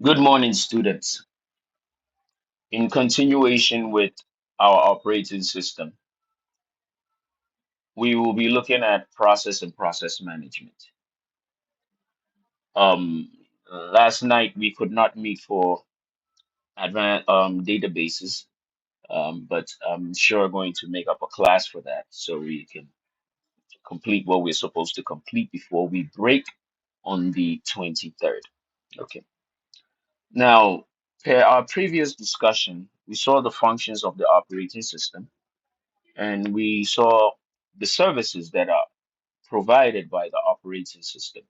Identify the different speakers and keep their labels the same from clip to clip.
Speaker 1: Good morning, students. In continuation with our operating system, we will be looking at process and process management. Um, Last night we could not meet for advanced databases, but I'm sure going to make up a class for that so we can complete what we're supposed to complete before we break on the 23rd. Okay. Now, per our previous discussion, we saw the functions of the operating system and we saw the services that are provided by the operating system.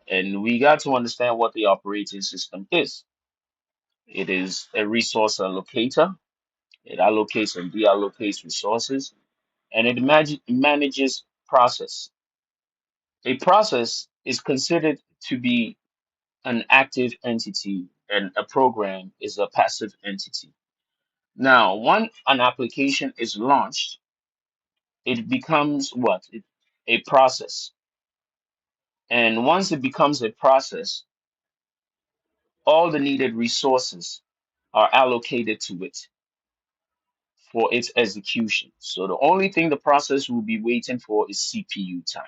Speaker 1: And we got to understand what the operating system is. It is a resource allocator, it allocates and deallocates resources, and it manages process. A process is considered to be an active entity, and a program is a passive entity. Now, when an application is launched, it becomes what? A process. And once it becomes a process, all the needed resources are allocated to it for its execution. So the only thing the process will be waiting for is CPU time.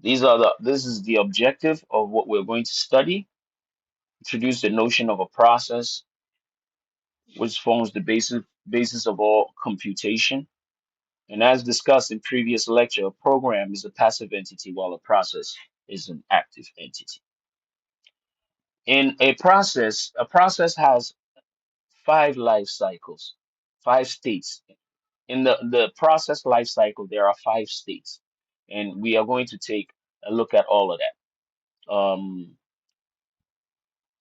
Speaker 1: This is the objective of what we're going to study. Introduce the notion of a process, which forms the basis of all computation. And as discussed in previous lecture, a program is a passive entity while a process is an active entity. In a process has five life cycles, five states. In the process life cycle, there are five states, and we are going to take a look at all of that.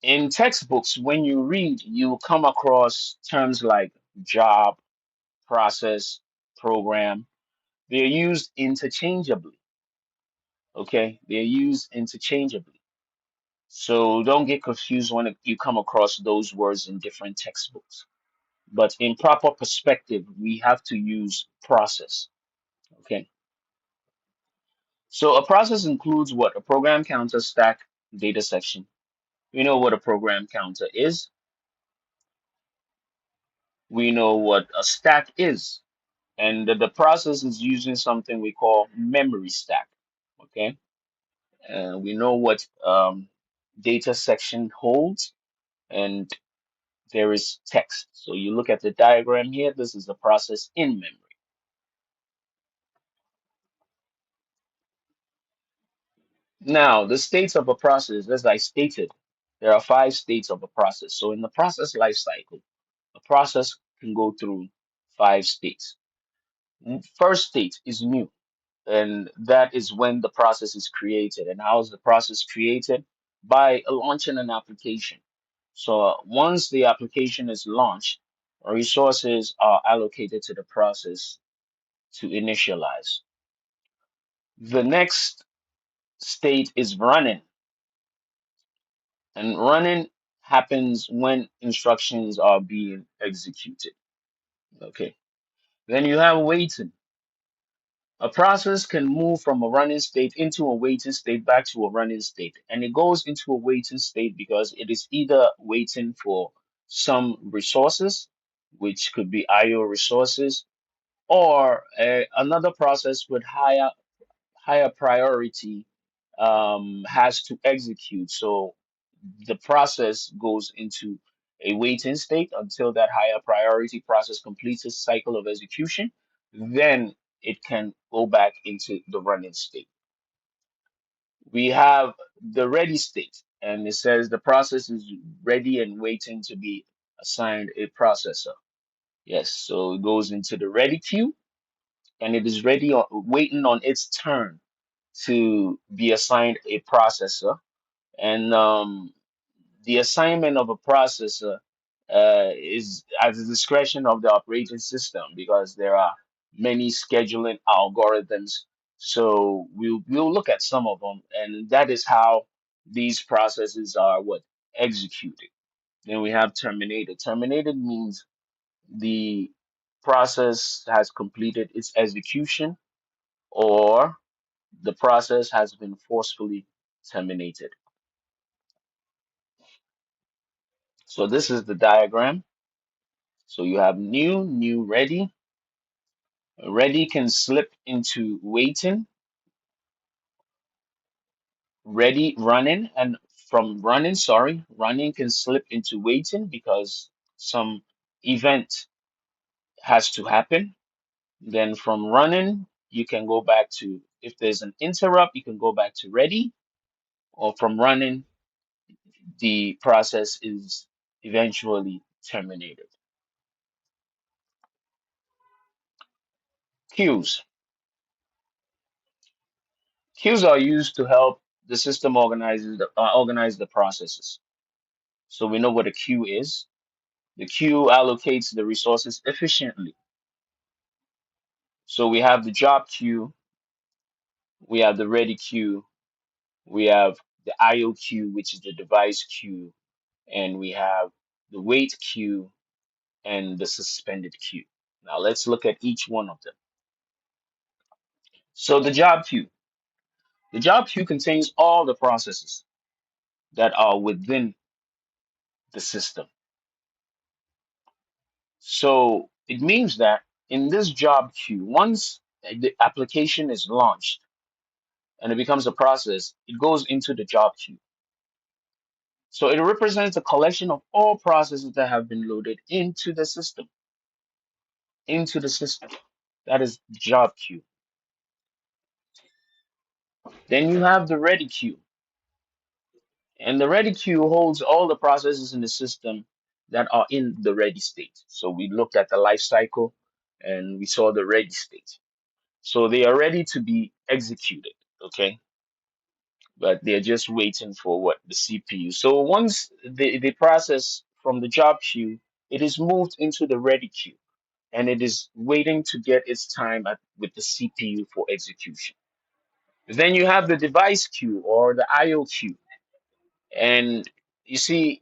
Speaker 1: In textbooks, when you read, you will come across terms like job, process, program. They're used interchangeably. Okay, they're used interchangeably. So don't get confused when you come across those words in different textbooks. But in proper perspective, we have to use process. Okay. So a process includes what? A program counter, stack, data section. We know what a program counter is. We know what a stack is. And the process is using something we call memory stack. Okay. We know what data section holds, and there is text. So you look at the diagram here. This is the process in memory. Now, the states of a process, as I stated, there are five states of a process. So in the process life cycle, a process can go through five states. First state is new, and that is when the process is created. And how is the process created? By launching an application. So once the application is launched, resources are allocated to the process to initialize. The next state is running, and running happens when instructions are being executed. Okay. Then you have waiting. A process can move from a running state into a waiting state back to a running state. And it goes into a waiting state because it is either waiting for some resources, which could be IO resources, or another process with higher priority has to execute. So the process goes into a waiting state until that higher priority process completes its cycle of execution. Then it can go back into the running state. We have the ready state, and it says the process is ready and waiting to be assigned a processor. Yes, so it goes into the ready queue, and it is ready waiting on its turn to be assigned a processor. And the assignment of a processor is at the discretion of the operating system because there are many scheduling algorithms. So we'll look at some of them, and that is how these processes are what executed. Then we have terminated. Terminated means the process has completed its execution or the process has been forcefully terminated. So this is the diagram. So you have new, ready. Ready can slip into waiting, ready, running, and from running, sorry, running can slip into waiting because some event has to happen. Then from running, you can go back to, if there's an interrupt, you can go back to ready, or from running, the process is eventually terminated. Queues. Queues are used to help the system organize the processes. So we know what a queue is. The queue allocates the resources efficiently. So we have the job queue, we have the ready queue, we have the IO queue, which is the device queue, and we have the wait queue and the suspended queue. Now let's look at each one of them. So the job queue. The job queue contains all the processes that are within the system. So it means that in this job queue, once the application is launched and it becomes a process, it goes into the job queue. So it represents a collection of all processes that have been loaded into the system. That is job queue. Then you have the ready queue. And the ready queue holds all the processes in the system that are in the ready state. So we looked at the life cycle and we saw the ready state. So they are ready to be executed, okay? But they're just waiting for what? The CPU. So once the process from the job queue, it is moved into the ready queue and it is waiting to get its time with the CPU for execution. Then you have the device queue or the IO queue. And you see,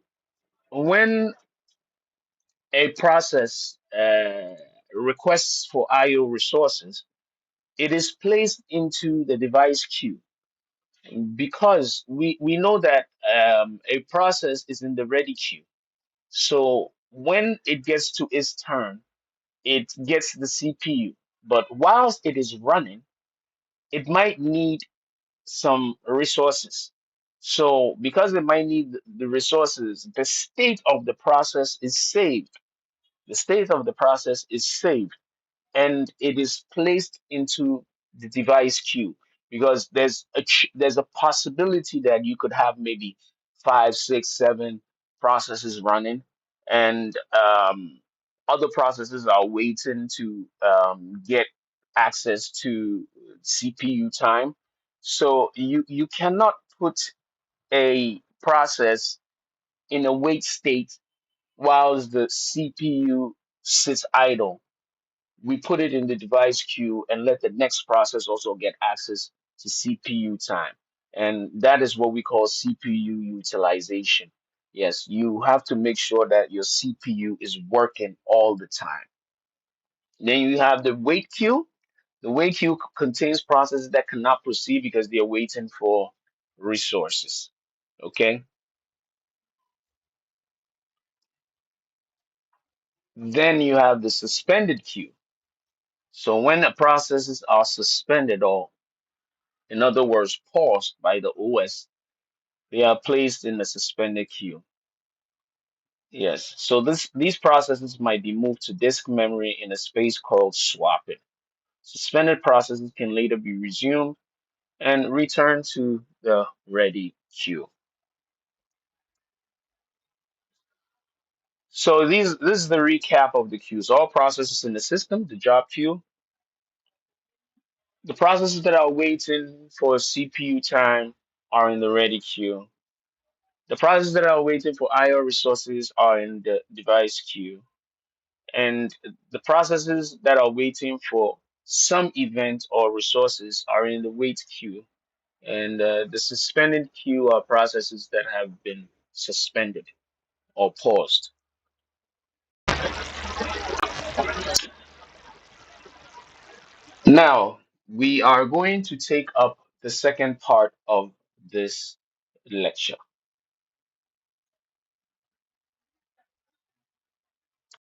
Speaker 1: when a process requests for IO resources, it is placed into the device queue because we know that a process is in the ready queue. So when it gets to its turn, it gets the CPU. But whilst it is running, it might need some resources. So because it might need the resources, the state of the process is saved. The state of the process is saved and it is placed into the device queue because there's a possibility that you could have maybe five, six, seven processes running, and other processes are waiting to get access to CPU time. So you cannot put a process in a wait state whilst the CPU sits idle. We put it in the device queue and let the next process also get access to CPU time. And that is what we call CPU utilization. Yes, you have to make sure that your CPU is working all the time. Then you have the wait queue. The wait queue contains processes that cannot proceed because they are waiting for resources. Okay. Then you have the suspended queue. So when the processes are suspended, or in other words, paused by the OS, they are placed in the suspended queue. Yes. So these processes might be moved to disk memory in a space called swapping. Suspended processes can later be resumed and returned to the ready queue. So this is the recap of the queues. All processes in the system, the job queue, the processes that are waiting for CPU time are in the ready queue. The processes that are waiting for IO resources are in the device queue. And the processes that are waiting for some event or resources are in the wait queue. And the suspended queue are processes that have been suspended or paused. Now, we are going to take up the second part of this lecture.